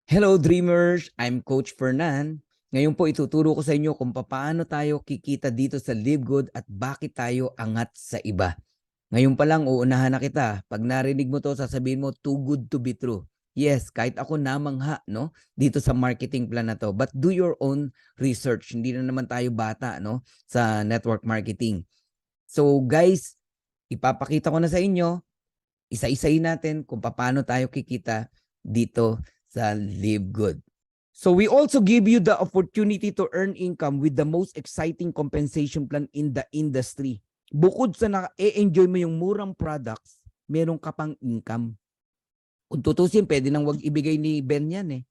Hello Dreamers! I'm Coach Fernan. Ngayon po ituturo ko sa inyo kung paano tayo kikita dito sa Live Good at bakit tayo angat sa iba. Ngayon pa lang uunahan na kita. Pag narinig mo to, sasabihin mo too good to be true. Yes, kahit ako namangha no dito sa marketing plan na to. But do your own research. Hindi na naman tayo bata no sa network marketing. So guys, ipapakita ko na sa inyo, isa-isahin natin kung paano tayo kikita dito sa Live Good. So we also give you the opportunity to earn income with the most exciting compensation plan in the industry. Bukod sa na-enjoy mo yung murang products, meron ka pang income. Kung tutusin, pwede nang wag ibigay ni Ben yan eh.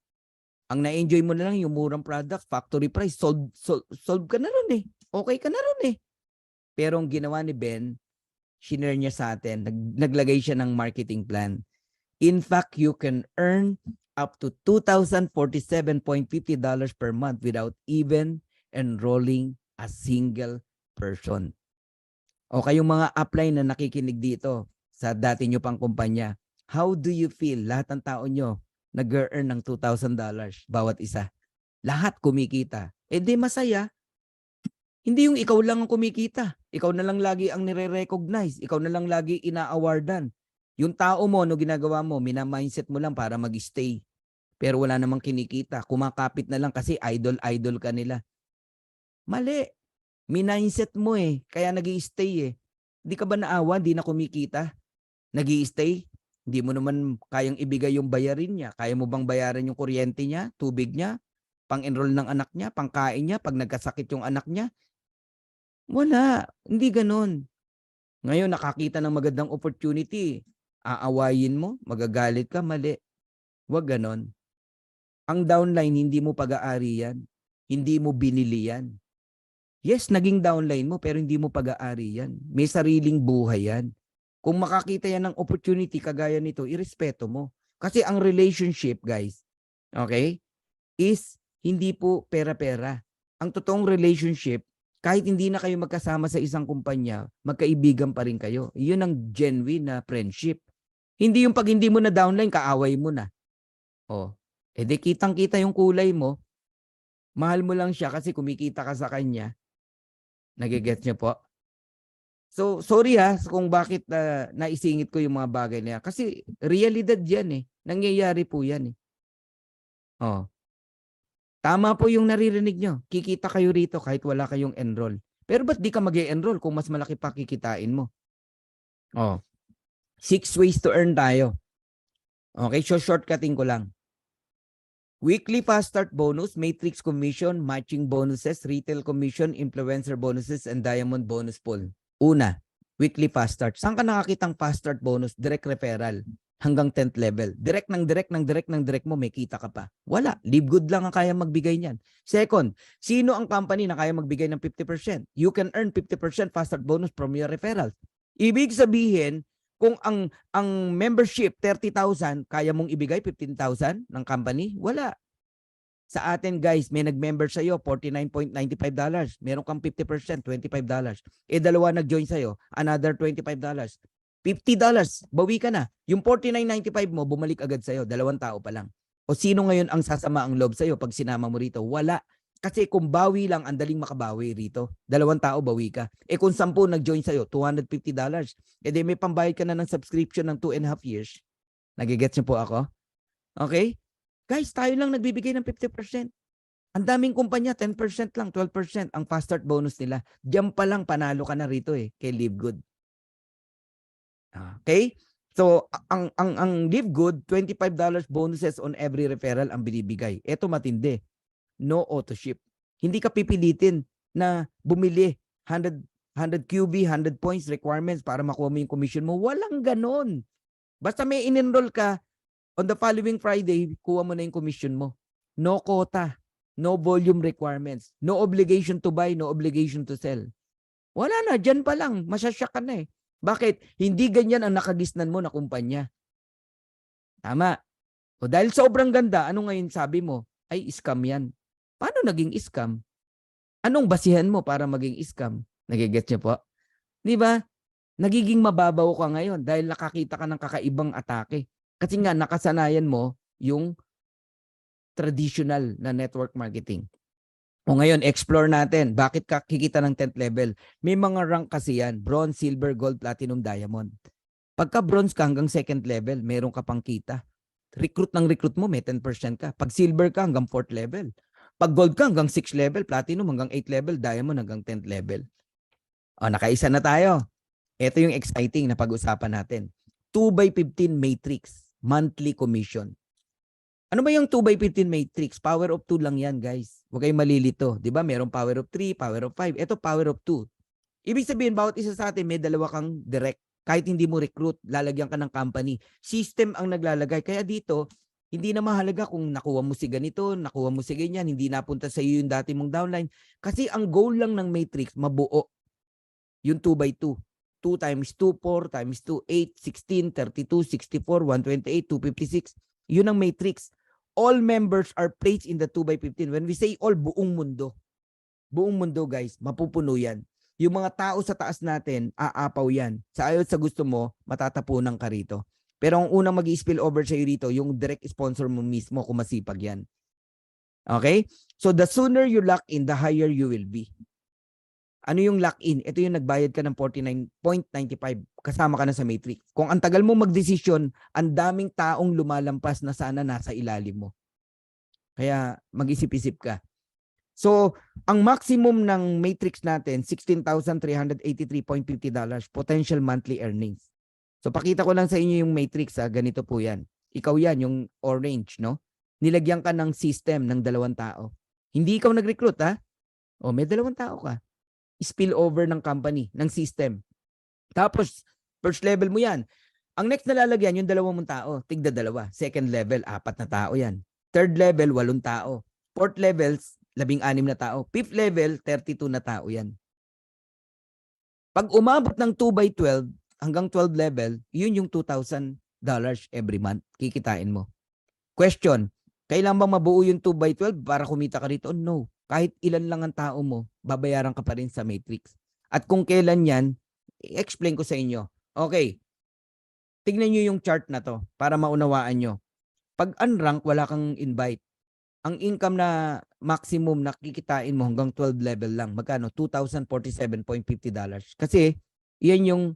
Ang na-enjoy mo na lang yung murang product, factory price, solve ka na ron eh. Okay ka na ron eh. Pero ang ginawa ni Ben, shinare niya sa atin, naglagay siya ng marketing plan. In fact, you can earn up to $2,047.50 per month without even enrolling a single person. O kayong mga upline na nakikinig dito sa dati nyo pang kumpanya, how do you feel? Lahat ng tao nyo nag-earn ng $2,000 bawat isa. Lahat kumikita. Eh di masaya. Hindi yung ikaw lang ang kumikita. Ikaw na lang lagi ang nire-recognize. Ikaw na lang lagi ina-awardan. Yung tao mo, no ginagawa mo, mina-mindset mo lang para mag-stay. Pero wala namang kinikita. Kumakapit na lang kasi idol-idol ka nila. Mali. Mindset mo eh. Kaya nag-i-stay eh. Hindi ka ba naawa? Hindi na kumikita. Nag-i-stay. Hindi mo naman kayang ibigay yung bayarin niya. Kaya mo bang bayaran yung kuryente niya, tubig niya, pang-enroll ng anak niya, pangkain niya, pag nagkasakit yung anak niya? Wala. Hindi ganun. Ngayon, nakakita ng magandang opportunity. Aawayin mo, magagalit ka, mali. Huwag ganon. Ang downline, hindi mo pag-aari yan. Hindi mo binili yan. Yes, naging downline mo, pero hindi mo pag-aari yan. May sariling buhay yan. Kung makakita yan ng opportunity kagaya nito, irespeto mo. Kasi ang relationship, guys, okay, is hindi po pera-pera. Ang totoong relationship, kahit hindi na kayo magkasama sa isang kumpanya, magkaibigan pa rin kayo. Yun ang genuine na friendship. Hindi yung pag hindi mo na downline, kaaway mo na. Oh, edi kitang-kita yung kulay mo, mahal mo lang siya kasi kumikita ka sa kanya. Nagigets niyo po? So, sorry kung bakit naisingit ko yung mga bagay na yan. Kasi realidad yan eh. Nangyayari po yan eh. Oh. Tama po yung naririnig nyo. Kikita kayo rito kahit wala kayong enroll. Pero ba't di ka mag-e-enroll kung mas malaki pa kikitain mo? Oh. 6 ways to earn tayo. Okay, so shortcutting ko lang. Weekly fast start bonus, matrix commission, matching bonuses, retail commission, influencer bonuses, and diamond bonus pool. Una, weekly fast start. Saan ka nakakitang fast start bonus? Direct referral hanggang 10th level. Direct mo, may kita ka pa. Wala. Live Good lang ang kaya magbigay niyan. Second, sino ang company na kaya magbigay ng 50%? You can earn 50% fast start bonus from your referrals. Ibig sabihin, kung ang membership 30,000, kaya mong ibigay 15,000 ng company? Wala. Sa atin guys, may nag-member sa iyo $49.95. Meron kang 50%, $25. Eh dalawa nag-join sa iyo, another $25. $50, bawi ka na. Yung 49.95 mo, bumalik agad sa iyo, dalawang tao pa lang. O sino ngayon ang sasama ang loob sa iyo pag sinama mo rito? Wala. Kasi kung bawi lang, ang daling makabawi rito. Dalawang tao, bawi ka. Eh kung 10 nag-join sa'yo, $250. Eh di may pambayad ka na ng subscription ng 2.5 years. Nagigets niyo po ako? Okay? Guys, tayo lang nagbibigay ng 50%. Ang daming kumpanya, 10% lang, 12% ang fast start bonus nila. Diyan pa lang panalo ka na rito eh, kay Live Good. Okay? So, ang Live Good, $25 bonuses on every referral ang binibigay. Ito matindi. No auto ship. Hindi ka pipilitin na bumili 100 QB, 100 points requirements para makuha mo yung commission mo. Walang ganon. Basta may in-enroll ka, on the following Friday, kuha mo na yung commission mo. No quota, no volume requirements, no obligation to buy, no obligation to sell. Wala na, dyan pa lang, masyasyak ka na eh. Bakit? Hindi ganyan ang nakagisnan mo na kumpanya. Tama. O dahil sobrang ganda, ano ngayon sabi mo? Ay, scam yan. Paano naging scam? Anong basihan mo para maging scam? Nagigets niyo po? Di ba? Nagiging mababaw ka ngayon dahil nakakita ka ng kakaibang atake. Kasi nga nakasanayan mo yung traditional na network marketing. O ngayon, explore natin. Bakit ka kikita ng 10th level? May mga rank kasi yan. Bronze, silver, gold, platinum, diamond. Pagka bronze ka hanggang 2nd level, meron ka pang kita. Recruit mo, may 10% ka. Pag silver ka hanggang 4th level. Pag gold ka hanggang 6th level, platinum hanggang 8th level, diamond hanggang 10th level. O, nakaisa na tayo. Ito yung exciting na pag-usapan natin. 2x15 matrix, monthly commission. Ano ba yung 2x15 matrix? Power of 2 lang yan, guys. Huwag kayong malilito. Di ba? Merong power of 3, power of 5. Ito, power of 2. Ibig sabihin, bawat isa sa atin may dalawa kang direct. Kahit hindi mo recruit, lalagyan ka ng company. System ang naglalagay. Kaya dito, hindi na mahalaga kung nakuha mo si ganito, nakuha mo si ganyan, hindi napunta sa iyo yung dati mong downline. Kasi ang goal lang ng matrix, mabuo. Yung 2x2. 2 times 2, 4 times 2, 8, 16, 32, 64, 128, 256. Yun ang matrix. All members are placed in the 2x15. When we say all, buong mundo. Buong mundo, guys, mapupuno yan. Yung mga tao sa taas natin, aapaw yan. Sa ayaw sa gusto mo, matatapunan ka rito. Pero ang unang mag-i-spill over sa iyo rito, yung direct sponsor mo mismo, kung masipag yan. Okay? So the sooner you lock in, the higher you will be. Ano yung lock-in? Ito yung nagbayad ka ng 49.95. Kasama ka na sa matrix. Kung ang tagal mo magdesisyon, ang daming taong lumalampas na sana nasa ilalim mo. Kaya mag-isip-isip ka. So, ang maximum ng matrix natin, $16,383.50 potential monthly earnings. So, pakita ko lang sa inyo yung matrix. Ganito po yan. Ikaw yan, yung orange, no? Nilagyan ka ng system ng 2 tao. Hindi ikaw nag-recruit, ha? O, may 2 tao ka. Spill over ng company, ng system. Tapos, first level mo yan. Ang next na lalagyan, yung 2 mong tao, tigda 2. Second level, 4 na tao yan. Third level, 8 tao. Fourth level, 16 na tao. Fifth level, 32 na tao yan. Pag umabot ng 2x12 hanggang 12 level, yun yung $2,000 every month. Kikitain mo. Question, kailan bang mabuo yung 2x12 para kumita ka rito? No. Kahit ilan lang ang tao mo, babayaran ka pa rin sa matrix. At kung kailan yan, i-explain ko sa inyo. Okay, tignan nyo yung chart na to para maunawaan nyo. Pag unrank, wala kang invite. Ang income na maximum na kikitain mo hanggang 12 level lang. Magkano? $2,047.50. Kasi, yan yung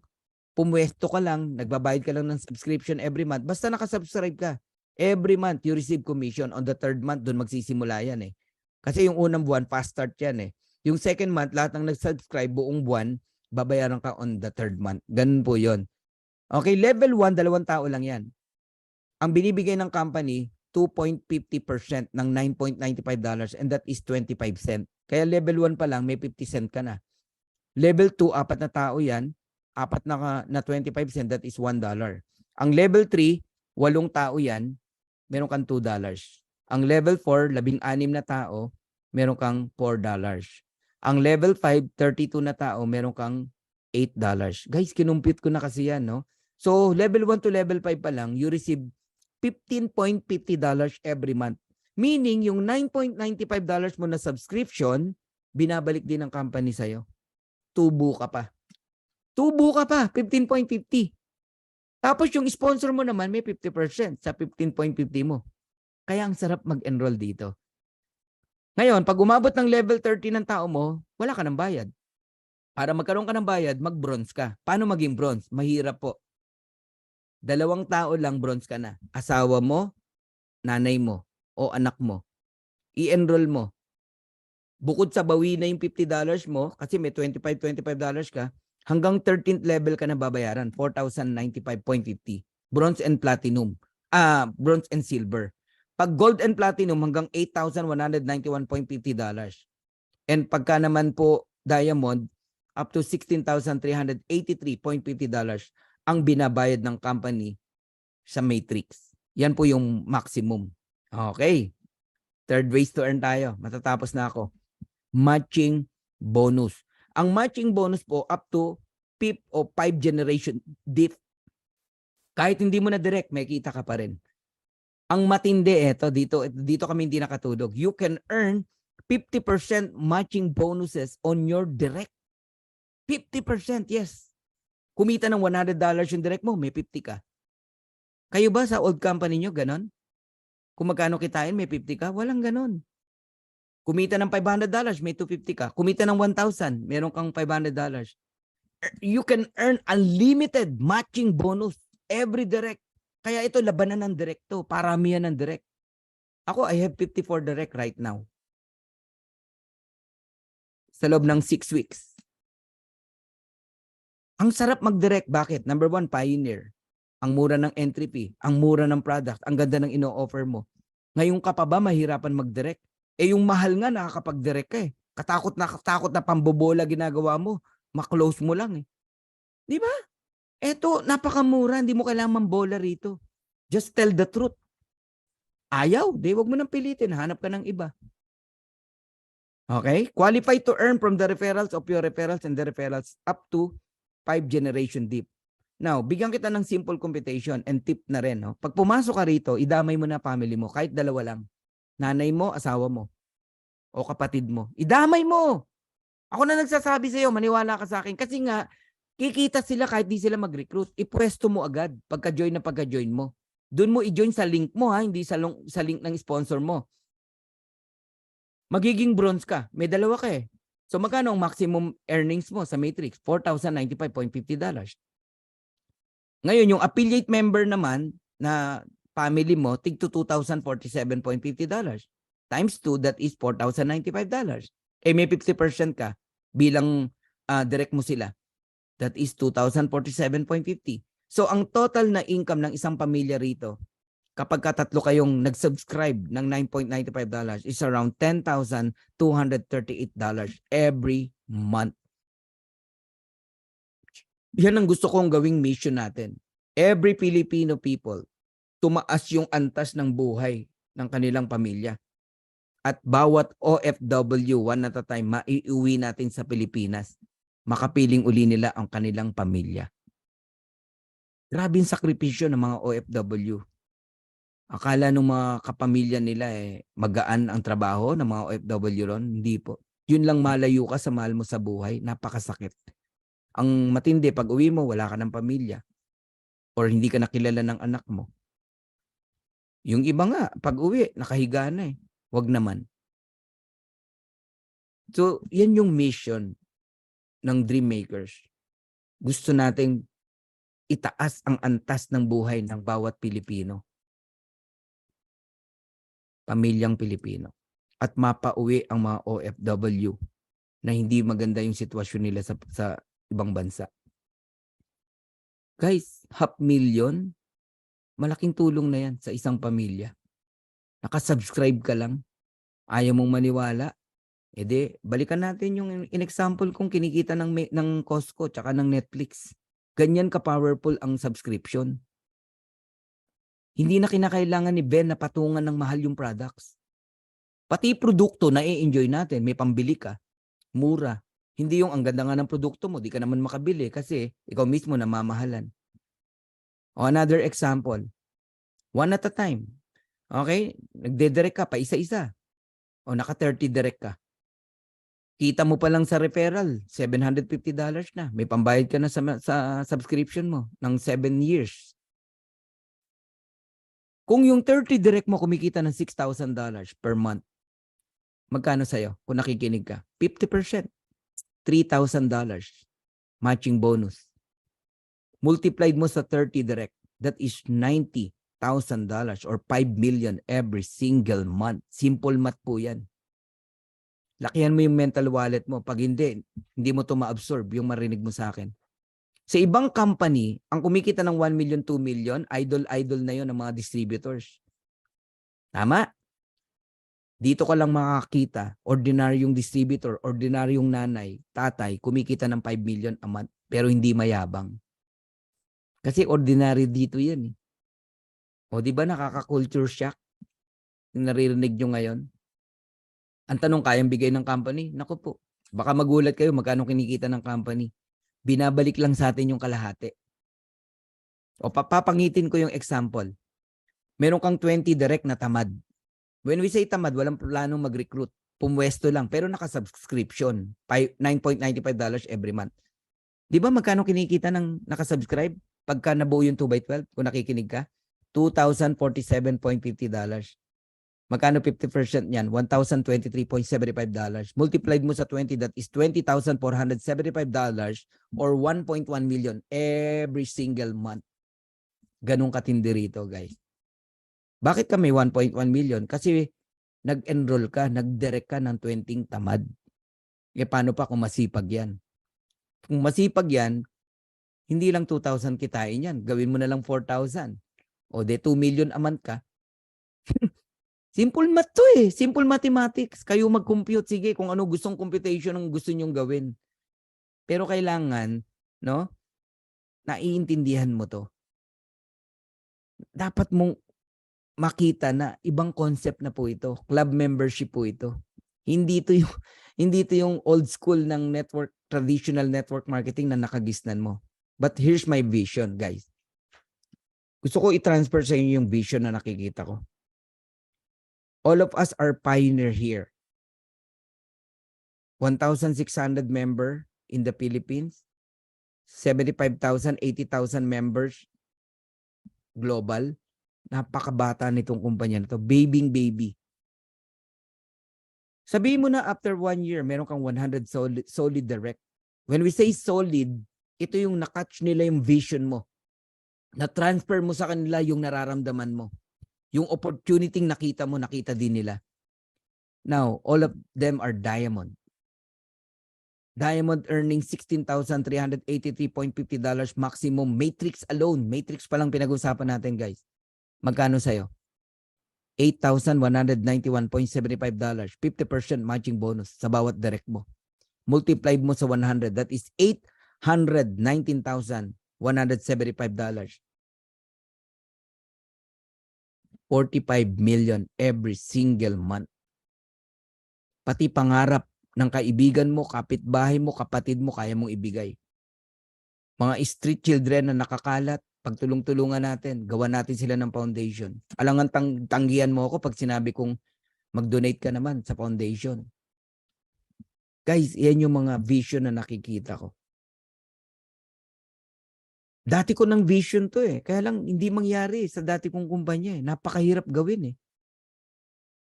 pumwesto ka lang, nagbabayad ka lang ng subscription every month. Basta nakasubscribe ka. Every month, you receive commission. On the 3rd month, doon magsisimula yan eh. Kasi yung unang buwan, fast start yan eh. Yung 2nd month, lahat ng nag-subscribe buong buwan, babayaran ka on the 3rd month. Ganun po yon. Okay, level 1, 2 tao lang yan. Ang binibigay ng company, 2.50% ng $9.95 and that is 25 cents. Kaya level 1 pa lang, may 50 cent ka na. Level 2, 4 na tao yan. 4 na 25 cents, that is $1. Ang level 3, 8 tao yan, meron kang $2. Ang level 4, 16 na tao, meron kang $4. Ang level 5, 32 na tao, meron kang $8. Guys, kinumpute ko na kasi yan, no? So, level 1 to level 5 pa lang, you receive $15.50 every month. Meaning, yung $9.95 mo na subscription, binabalik din ng company sa'yo. Tubo ka pa. Tubo ka pa, 15.50. Tapos yung sponsor mo naman, may 50% sa 15.50 mo. Kaya ang sarap mag-enroll dito. Ngayon, pag umabot ng level 30 ng tao mo, wala ka ng bayad. Para magkaroon ka ng bayad, mag-bronze ka. Paano maging bronze? Mahirap po. 2 tao lang bronze ka na. Asawa mo, nanay mo, o anak mo. I-enroll mo. Bukod sa bawi na yung $50 mo, kasi may $25 ka, hanggang 13th level ka na babayaran, $4,095.50. Bronze and platinum. Bronze and silver. Pag gold and platinum, hanggang $8,191.50. And pagka naman po diamond, up to $16,383.50 ang binabayad ng company sa matrix. Yan po yung maximum. Okay. Third ways to earn tayo. Matatapos na ako. Matching bonus. Ang matching bonus po up to 5th o 5 generation diff. Kahit hindi mo na direct, may kita ka pa rin. Ang matindi dito kami hindi nakatulog. You can earn 50% matching bonuses on your direct. 50%, yes. Kumita ng $100 yung direct mo, may 50 ka. Kayo ba sa old company nyo, ganon? Kung magkano kitain, may 50 ka. Walang ganon. Kumita ng $500, may 250 ka. Kumita ng 1,000, meron kang $500. You can earn unlimited matching bonus every direct. Kaya ito, labanan ng direct to. Paramihan ng direct. Ako, I have 54 direct right now. Sa loob ng 6 weeks. Ang sarap mag-direct. Bakit? Number 1, pioneer. Ang mura ng entry fee. Ang mura ng product. Ang ganda ng ino-offer mo. Ngayon ka pa ba mahirapan mag-direct? Eh yung mahal nga nakakapag-direct ka eh. Katakot na pambobola ginagawa mo. Ma-close mo lang eh. Di ba? Eto, napakamura. Hindi mo kailangan mambola rito. Just tell the truth. Ayaw. Di, wag mo nang pilitin. Hanap ka ng iba. Okay? Qualified to earn from the referrals of your referrals and the referrals up to 5 generation deep. Now, bigyan kita ng simple computation and tip na rin. No? Pag pumasok ka rito, idamay mo na family mo. Kahit dalawa lang. Nanay mo, asawa mo. O kapatid mo. Idamay mo! Ako na nagsasabi sa'yo, maniwala ka sa akin. Kasi nga, kikita sila kahit di sila mag-recruit. Ipwesto mo agad pagka-join na pagka-join mo. Doon mo i-join sa link mo ha, hindi sa link ng sponsor mo. Magiging bronze ka. May dalawa ka eh. So magkano ang maximum earnings mo sa Matrix? $4,095.50. Ngayon, yung affiliate member naman na family mo, tig to $2,047.50. Times 2, that is $4,095. Eh may 50% ka bilang direct mo sila. That is $2,047.50. So ang total na income ng isang pamilya rito, kapag katatlo kayong nag-subscribe ng $9.95 is around $10,238 every month. Yan ang gusto kong gawing mission natin. Every Filipino people, tumaas yung antas ng buhay ng kanilang pamilya. At bawat OFW, one at a time, maiuwi natin sa Pilipinas. Makapiling uli nila ang kanilang pamilya. Grabing sakripisyo ng mga OFW. Akala ng mga kapamilya nila magaan ang trabaho ng mga OFW ron. Hindi po. Yun lang, malayo ka sa mahal mo sa buhay. Napakasakit. Ang matindi, pag uwi mo, wala ka ng pamilya. Or hindi ka nakilala ng anak mo. Yung iba nga, pag uwi, nakahiga na eh. Wag naman. So, yan yung mission ng Dream Makers. Gusto nating itaas ang antas ng buhay ng bawat Pilipino. Pamilyang Pilipino. At mapauwi ang mga OFW na hindi maganda yung sitwasyon nila sa ibang bansa. Guys, $500,000, malaking tulong na yan sa isang pamilya. Nakasubscribe ka lang, ayaw mong maniwala, edi balikan natin yung in-example kong kinikita ng Costco tsaka ng Netflix. Ganyan ka-powerful ang subscription. Hindi na kinakailangan ni Ben na patungan ng mahal yung products. Pati produkto na i-enjoy natin, may pambili ka, mura. Hindi yung ang ganda nga ng produkto mo, di ka naman makabili kasi ikaw mismo namamahalan. O another example, one at a time. Okay? Nagde-direct ka pa isa-isa. O naka-30 direct ka. Kita mo pa lang sa referral, $750 na. May pambayad ka na sa subscription mo ng 7 years. Kung yung 30 direct mo kumikita ng $6,000 per month, magkano sa'yo kung nakikinig ka? 50%. $3,000 matching bonus. Multiplied mo sa 30 direct, that is $90,000 or 5 million every single month. Simple math po yan. Lakihan mo yung mental wallet mo. Pag hindi mo to ma-absorb yung marinig mo sa akin. Sa ibang company, ang kumikita ng 1 million, 2 million, idol na yon ng mga distributors. Tama? Dito ka lang makakita, ordinaryong distributor, ordinaryong nanay, tatay, kumikita ng 5 million a month, pero hindi mayabang. Kasi ordinary dito yan. O di ba nakaka-culture shock? Yung naririnig nyo ngayon? Ang tanong, kayang bigay ng company? Naku po, baka magulat kayo magkano kinikita ng company. Binabalik lang sa atin yung kalahati. O papangitin ko yung example. Meron kang 20 direct na tamad. When we say tamad, walang planong mag-recruit. Pumwesto lang, pero naka-subscription. $9.95 every month. Di ba magkano kinikita ng nakasubscribe? Pagka nabuo yung 2x12, kung nakikinig ka, $2,047.50. Magkano 50% niyan? $1,023.75. Multiplied mo sa 20, that is $20,475 or 1.1 million every single month. Ganun katindi rito, guys. Bakit kami 1.1 million? Kasi nag-enroll ka, nag-direct ka ng 20 tamad. E paano pa kung masipag yan? Kung masipag yan, hindi lang 2,000 kitain yan. Gawin mo na lang 4,000. O de 2 million a month ka. Simple math to eh. Simple mathematics. Kayo mag-compute. Sige, kung ano gustong computation ang gusto nyong gawin. Pero kailangan, no? Naiintindihan mo to. Dapat mong makita na ibang concept na po ito. Club membership po ito. Hindi ito yung old school ng traditional network marketing na nakagisnan mo. But here's my vision, guys. Gusto ko i-transfer sa inyo yung vision na nakikita ko. All of us are pioneer here. 1,600 member in the Philippines. 75,000, 80,000 members global. Napakabata nitong kumpanya na to. Baby. Sabihin mo na after 1 year, meron kang 100 solid direct. When we say solid, ito yung nakatch nila yung vision mo. Na-transfer mo sa kanila yung nararamdaman mo. Yung opportunity nakita mo, nakita din nila. Now, all of them are diamond. Diamond earning $16,383.50 maximum. Matrix alone. Matrix pa lang pinag-usapan natin, guys. Magkano sa'yo? $8,191.75. 50% matching bonus sa bawat direct mo. Multiplied mo sa 100. That is $819,175. 45 million every single month. Pati pangarap ng kaibigan mo, kapitbahay mo, kapatid mo, kaya mong ibigay. Mga street children na nakakalat, pagtulong-tulungan natin, gawa natin sila ng foundation. Alangan tanggihan mo ako pag sinabi kong mag-donate ka naman sa foundation. Guys, yan yung mga vision na nakikita ko. Dati ko ng vision to eh. Kaya lang hindi mangyari sa dati kong kumpanya eh. Napakahirap gawin eh.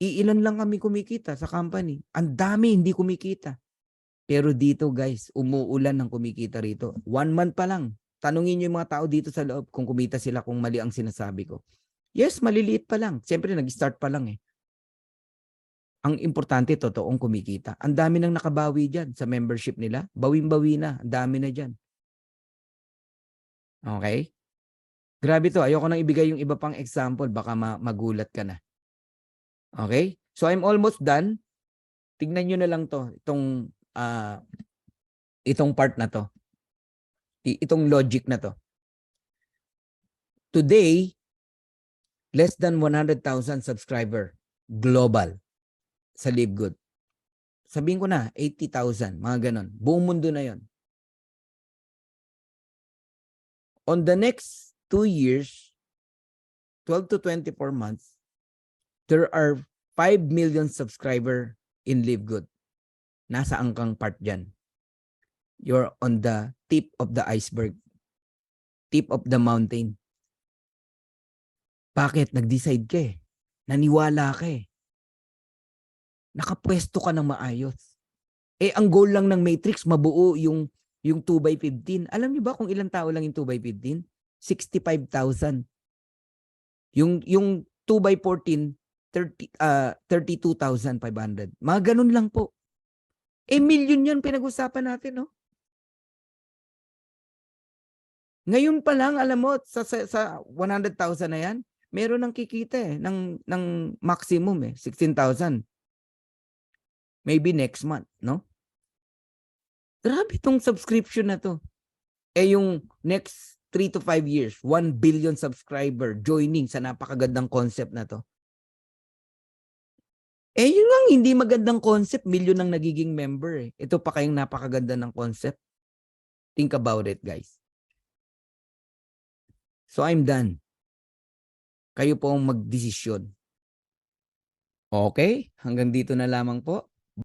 Iilan lang kami kumikita sa company. Ang dami hindi kumikita. Pero dito guys, umuulan ng kumikita rito. 1 month pa lang. Tanungin niyo yung mga tao dito sa loob kung kumita sila kung mali ang sinasabi ko. Yes, maliliit pa lang. Siyempre nag-start pa lang eh. Ang importante, totoong kumikita. Ang dami nang nakabawi dyan sa membership nila. Bawing-bawi na. Ang dami na dyan. Okay? Grabe to. Ayoko nang ibigay yung iba pang example. Baka magulat ka na. Okay? So I'm almost done. Tignan nyo na lang to. Itong part na to. Itong logic na to. Today, less than 100,000 subscriber global sa LiveGood. Sabihin ko na, 80,000. Mga ganon. Buong mundo na yon. On the next 2 years, 12 to 24 months, there are 5 million subscriber in LiveGood. Nasa angkang part dyan. You're on the tip of the iceberg. Tip of the mountain. Bakit? Nag-decide ka eh. Naniwala ka eh. Nakapwesto ka ng maayos. Eh, ang goal lang ng Matrix, mabuo yung 2x15. Alam niyo ba kung ilang tao lang yung 2x15? 65,000. Yung 2x14, 32,500. Mga ganun lang po. Eh, million yun pinag-usapan natin, no? Ngayon pa lang, alam mo, sa 100,000 na yan, meron nang kikita eh, ng maximum eh, 16,000. Maybe next month, no? Grabe tong subscription na to. Eh yung next 3 to 5 years, 1 billion subscriber joining sa napakagandang concept na to. Eh yun lang, hindi magandang concept, million ang nagiging member eh. Ito pa kayong napakaganda ng concept. Think about it, guys. So I'm done. Kayo po ang magdesisyon. Okay? Hanggang dito na lamang po.